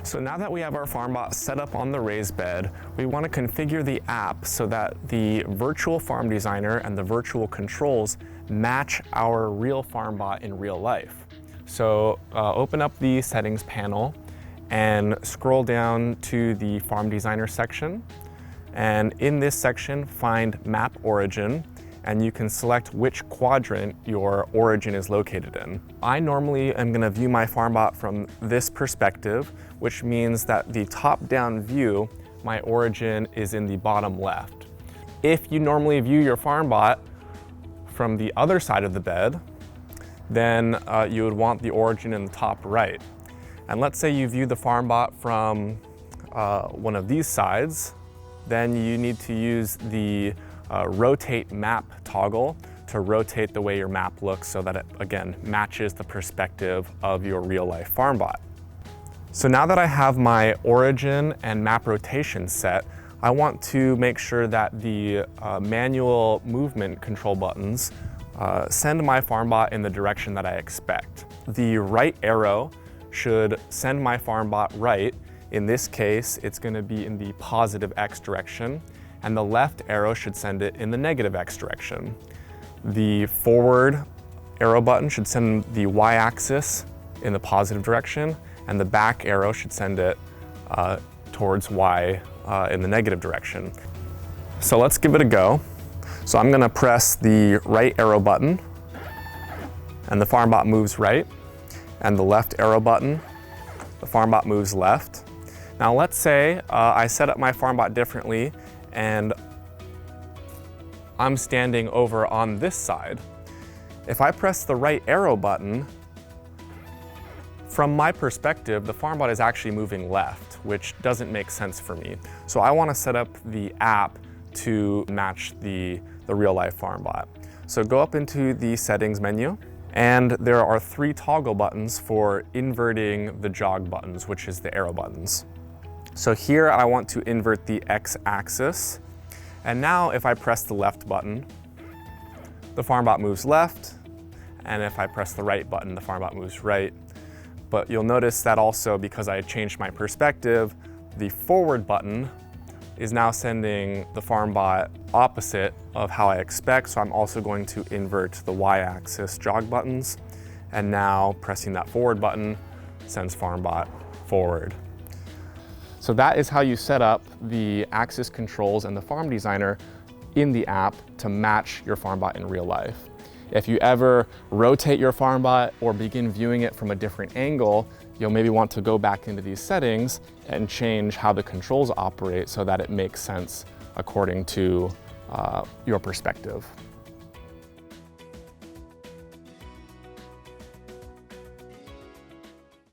So now that we have our FarmBot set up on the raised bed, we want to configure the app so that the virtual farm designer and the virtual controls match our real FarmBot in real life. So open up the settings panel and scroll down to the farm designer section. And in this section, find map origin, and you can select which quadrant your origin is located in. I normally am gonna view my FarmBot from this perspective, which means that the top-down view, my origin is in the bottom left. If you normally view your FarmBot from the other side of the bed, then you would want the origin in the top right. And let's say you view the FarmBot from one of these sides, then you need to use the rotate map toggle to rotate the way your map looks so that it, again, matches the perspective of your real-life FarmBot. So now that I have my origin and map rotation set, I want to make sure that the manual movement control buttons send my FarmBot in the direction that I expect. The right arrow should send my FarmBot right. In this case, it's going to be in the positive X direction, and the left arrow should send it in the negative X direction. The forward arrow button should send the Y-axis in the positive direction, and the back arrow should send it towards Y in the negative direction. So let's give it a go. So I'm going to press the right arrow button, and the FarmBot moves right, and the left arrow button, the FarmBot moves left. Now let's say I set up my FarmBot differently and I'm standing over on this side. If I press the right arrow button, from my perspective, the FarmBot is actually moving left, which doesn't make sense for me. So I want to set up the app to match the real-life FarmBot. So go up into the settings menu, and there are 3 toggle buttons for inverting the jog buttons, which is the arrow buttons. So here I want to invert the X-axis, and now if I press the left button, the FarmBot moves left, and if I press the right button, the FarmBot moves right. But you'll notice that also, because I changed my perspective, the forward button is now sending the FarmBot opposite of how I expect, so I'm also going to invert the Y-axis jog buttons, and now pressing that forward button sends FarmBot forward. So that is how you set up the axis controls and the farm designer in the app to match your FarmBot in real life. If you ever rotate your FarmBot or begin viewing it from a different angle, you'll maybe want to go back into these settings and change how the controls operate so that it makes sense according to your perspective.